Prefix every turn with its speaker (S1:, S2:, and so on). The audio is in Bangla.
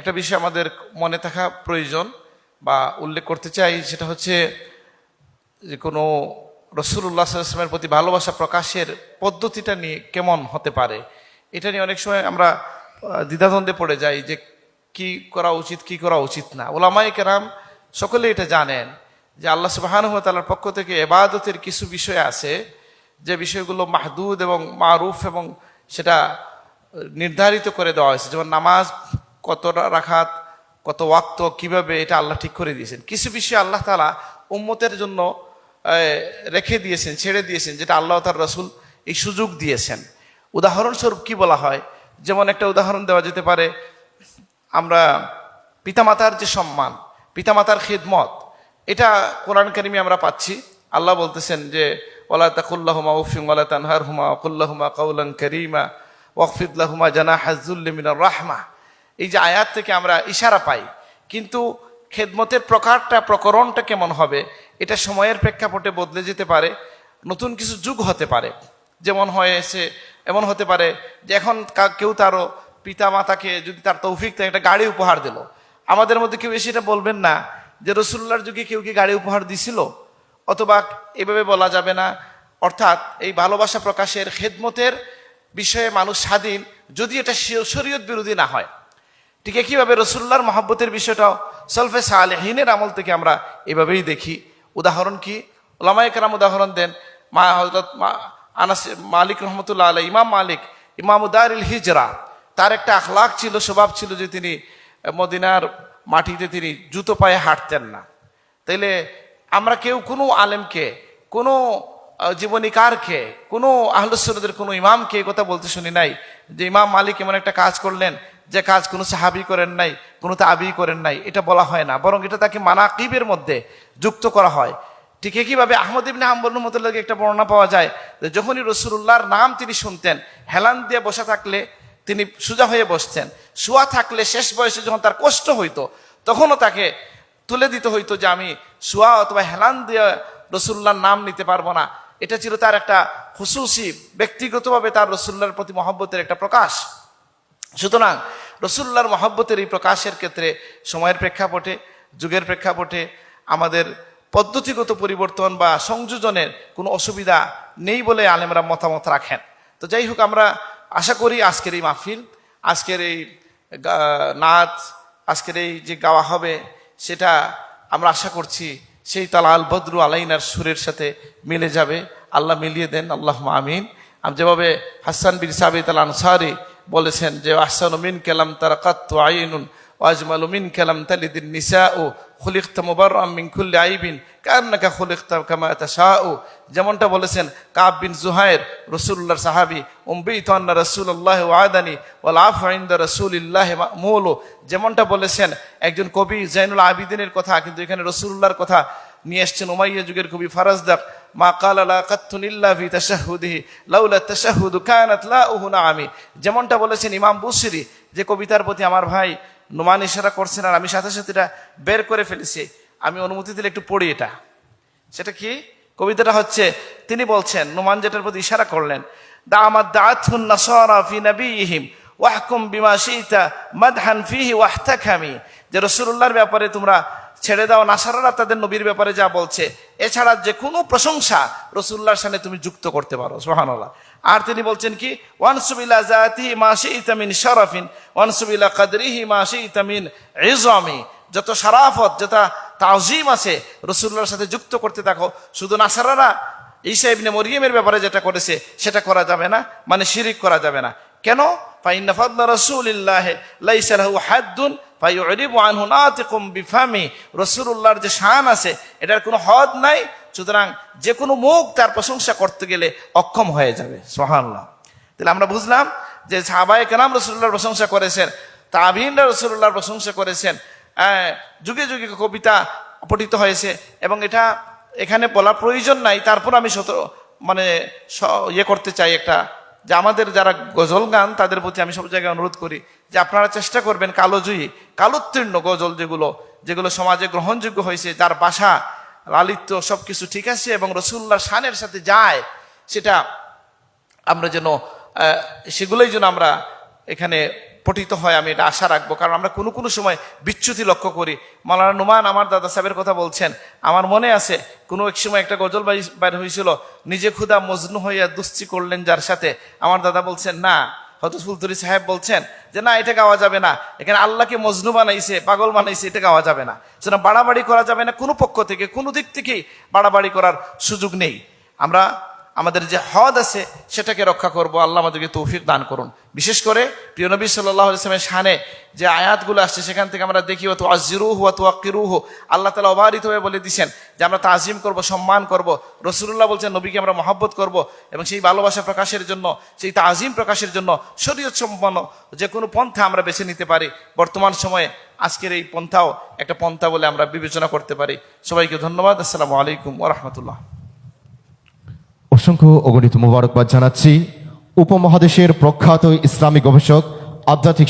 S1: একটা বিষয় আমাদের মনে থাকা প্রয়োজন বা উল্লেখ করতে চাই, সেটা হচ্ছে যে কোনো রাসূলুল্লাহ সাল্লাল্লাহু আলাইহি ওয়াসাল্লামের প্রতি ভালোবাসা প্রকাশের পদ্ধতিটা নিয়ে কেমন হতে পারে, এটা নিয়ে অনেক সময় আমরা দ্বিধাদ্বন্দ্বে পড়ে যাই যে কি করা উচিত কি করা উচিত না। উলামায়ে কেরাম সকলে এটা জানেন যে আল্লাহ সুবহানাহু ওয়া তাআলার পক্ষ থেকে ইবাদতের কিছু বিষয় আছে যে বিষয়গুলো মাহদুদ এবং মারুফ এবং সেটা নির্ধারিত করে দেওয়া হয়েছে, যেমন নামাজ কত রাকাত কত ওয়াক্ত কিভাবে, এটা আল্লাহ ঠিক করে দিয়েছেন। কিছু বিষয় আল্লাহ তাআলা উম্মতের জন্য রেখে দিয়েছেন, ছেড়ে দিয়েছেন, যেটা আল্লাহ তার রাসূল এই সুযোগ দিয়েছেন। উদাহরণস্বরূপ কি বলা হয়, যেমন একটা উদাহরণ দেওয়া যেতে পারে, আমরা পিতামাতার যে সম্মান, পিতামাতার খিদমত, এটা কোরআন কারিমে আমরা পাচ্ছি। আল্লাহ বলতেছেন যে ওয়ালা তাকুল্লাহুমা উফিন ওয়ালা তানহারহুমা ওয়াকুল্লাহুমা কাওলান কারীমা ওয়াখফিদ লাহুমা জানাহাজ যুল্লি মিনার রাহমা। এই যে আয়াত থেকে আমরা ইশারা পাই, কিন্তু খেদমতের প্রকরণটা কেমন হবে এটা সময়ের প্রেক্ষাপটে বদলে যেতে পারে, নতুন কিছু যুগ হতে পারে। যেমন হয়েছে এমন হতে পারে যে এখন কেউ তারও পিতা মাতাকে যদি তার তৌফিক থাকে একটা গাড়ি উপহার দিল, আমাদের মধ্যে কেউ এসে এটা বলবেন না যে রাসূলুল্লাহর যুগে কেউ কি গাড়ি উপহার দিছিল, অথবা এভাবে বলা যাবে না। অর্থাৎ এই ভালোবাসা প্রকাশের খেদমতের বিষয়ে মানুষ স্বাধীন, যদি এটা শরীয়ত বিরোধী না হয়। ঠিক একইভাবে রাসূলুল্লাহর মহব্বতের বিষয়টাও সলফে সালেহিনের আমল থেকে আমরা এভাবেই দেখি। উদাহরণ কি, উলামায়ে কেরাম উদাহরণ দেন, হযরত আনাস মালিক রহমতুল্লাহ আলাইহি, ইমাম মালিক ইমাম দারিল হিজরা, তার একটা আখলাক ছিল, স্বভাব ছিল যে তিনি মদিনার মাটিতে তিনি জুতো পায়ে হাঁটতেন না। তাইলে আমরা কেউ কোনো আলেমকে, কোনো জীবনীকারকে, কোনো আহলুস সুন্নাতের কোনো ইমামকে কথা বলতে শুনি নাই যে ইমাম মালিক এমন একটা কাজ করলেন যে কাজ কোনো সাহাবী করেন নাই, কোনো তাবী করেন নাই, এটা বলা হয় না, বরং এটা তাকে মানাকিবের মধ্যে যুক্ত করা হয়। ঠিক একইভাবে আহমদ ইবনে হাম্বল রহমাতুল্লাহ একটা বর্ণনা পাওয়া যায় যে যখনই রাসূলুল্লাহর নাম তিনি শুনতেন, হেলান দিয়ে বসে থাকলে তিনি সোজা হয়ে বসতেন, শোয়া থাকলে শেষ বয়সে যখন তার কষ্ট হইতো তখনও তাকে তুলে দিতে হইতো যে আমি শোয়া অথবা হেলান দিয়ে রাসূলুল্লাহর নাম নিতে পারবো না। এটা ছিল তার একটা খুসুসি, ব্যক্তিগতভাবে তার রাসূলুল্লাহর প্রতি মহব্বতের একটা প্রকাশ। সুতরাং রাসূলুল্লাহর মহব্বতের এই প্রকাশের ক্ষেত্রে সময়ের প্রেক্ষাপটে, যুগের প্রেক্ষাপটে আমাদের পদ্ধতিগত পরিবর্তন বা সংযোজনের কোনো অসুবিধা নেই বলে আলেমরা মতামত রাখেন। তো যাই হোক, আমরা আশা করি আজকের এই মাহফিল, আজকের এই নাচ, আজকের এই যে গাওয়া হবে, সেটা আমরা আশা করছি সেই তালা আল বদরু আলাইনার সুরের সাথে মিলে যাবে। আল্লাহ মিলিয়ে দেন, আল্লাহুম্মা আমিন। যেভাবে হাসান বিন সাবিত আল আনসারী বলেছেন যে আহসানু মিন কালাম তারাকাতু আইনুন ওয়া আজমালু মিন কালাম তালিদিন নিসাউ খুলিকতা মুবাররাম মিন কুল্লি আইবিন কান্নাকা খুলিকতা কামা তাশাউ। যেমনটা বলেছেন কাব বিন জুহাইর, রাসূলুল্লাহর সাহাবী, উম্বিতু আন্না রাসূলুল্লাহ ওয়াদানি ওয়াল আফু ইনদা রাসূলিল্লাহি মা'মুলু। যেমনটা বলেছেন একজন কবি জাইনুল আবিদিনের কথা, কিন্তু এখানে রাসূলুল্লাহর কথা নিয়ে এসছেন উমাইয়া যুগের কবি ফারাজদাক। মা কালা লা কাত্তুন ইল্লা ফি তাশাহুদিহি লাউলা তাশাহুদু কানাত লাউহু নাআমি। যেমনটা বলেছেন ইমাম বুসরি, যে কবিতার প্রতি আমার ভাই নোমান ইশারা করছেন আর আমি সাথে সাথে এটা বের করে ফেলেছি, আমি অনুমতি দিলে একটু পড়ি এটা। সেটা কি কবিতাটা হচ্ছে, তিনি বলছেন, নোমান যেটার প্রতি ইশারা করলেন, দামাত দাআতুন নাসারা ফি নবিয়িহিম ওয়াহকুম বিমা শিতা মাদহান ফিহি ওয়াহতাকামি। যে রাসূলুল্লাহর ব্যাপারে তোমরা ছেড়ে দাও, নাসারারা তাদের নবীর ব্যাপারে যা বলছে, এছাড়া যে কোনো প্রশংসা রাসূলুল্লাহর সাথে তুমি যুক্ত করতে পারো। সুবহানাল্লাহ। আর তিনি বলছেন কি, ওয়ানসুবিলা জাতিহি মা শিতা মিন শারাফিন ওয়ানসুবিলা কদরিহি মা শিতা মিন ইজামি। যত শারাফত, যত তাওজিম আছে রাসূলুল্লাহর সাথে যুক্ত করতে থাকো। শুধু নাসারারা ঈসা ইবনে মরিয়মের ব্যাপারে যেটা করেছে সেটা করা যাবে না, মানে শিরিক করা যাবে না। কেন? ফাইন্না ফাদলা রাসূলিল্লাহি লাইসা লাহু হাদ্দুন ফায়ুরিবু আনহু নাতিকুম বিফামি। রাসূলুল্লাহর যে শান আছে এটার কোনো হদ নাই, সুতরাং যে কোনো মুখ তার প্রশংসা করতে গেলে অক্ষম হয়ে যাবে। সুবহানাল্লাহ। তাহলে আমরা বুঝলাম যে সাহাবায়ে কেরাম রাসূলুল্লাহর প্রশংসা করেছেন, তাবিঈনরা রাসূলুল্লাহর প্রশংসা করেছেন, যুগে যুগে কবিতা পঠিত হয়েছে, এবং এটা এখানে বলা প্রয়োজন নাই। তারপর আমি করতে চাই একটা, যে আমাদের যারা গজল গান তাদের প্রতি আমি সব জায়গায় অনুরোধ করি যে আপনারা চেষ্টা করবেন কালোজয়ী, কালোত্তীর্ণ গজল যেগুলো সমাজে গ্রহণযোগ্য হয়েছে, যার ভাষা লালিত্য সবকিছু ঠিক আছে এবং রাসূলুল্লাহর শানের সাথে যায়, সেটা আমরা যেন সেগুলোই যেন আমরা এখানে পঠিত হয় আমি এটা আশা রাখবো, কারণ আমরা কোনো কোনো সময় বিচ্যুতি লক্ষ্য করি। মাওলানা নুমান আমার দাদা সাহেবের কথা বলছেন, আমার মনে আছে কোনো এক সময় একটা গজল বাইর হয়েছিল, নিজে ক্ষুধা মজনু হইয়া দুশ্চি করলেন যার সাথে। আমার দাদা বলছেন না, হযরত ফুলতুরি সাহেব বলছেন যে না, এটা গাওয়া যাবে না, এখানে আল্লাহকে মজনু বানাইছে, পাগল বানাইছে, এটা গাওয়া যাবে না। সেটা বাড়াবাড়ি করা যাবে না, কোনো পক্ষ থেকে কোনো দিক থেকেই বাড়াবাড়ি করার সুযোগ নেই। আমরা আমাদের যে হদ আছে সেটাকে রক্ষা করব। আল্লাহ আমাদেরকে তৌফিক দান করুন। বিশেষ করে প্রিয় নবী সাল্লাল্লাহু আলাইহি ওয়াসাল্লামের শানে যে আয়াতগুলো আসছে সেখান থেকে আমরা দেখি ওয়া তুআজ্জিরুহু ওয়া তুওয়াক্কিরুহু, আল্লাহ তাআলা অবারিতভাবে বলে দিয়েছেন যে আমরা তাজিম করব, সম্মান করব। রাসূলুল্লাহ বলছেন নবীকে আমরা মহব্বত করব, এবং সেই ভালোবাসা প্রকাশের জন্য, সেই তাজিম প্রকাশের জন্য শরীয়ত সম্পন্ন যে কোনো পন্থা আমরা বেছে নিতে পারি। বর্তমান সময়ে আজকের এই পন্থাও একটা পন্থা বলে আমরা বিবেচনা করতে পারি। সবাইকে ধন্যবাদ। আসসালামু আলাইকুম ওয়া রাহমাতুল্লাহ।
S2: অসংখ্য অগণিত মোবারকবাদ জানাচ্ছি উপমহাদেশের প্রখ্যাত ইসলামী গবেষক আধ্যাত্মিক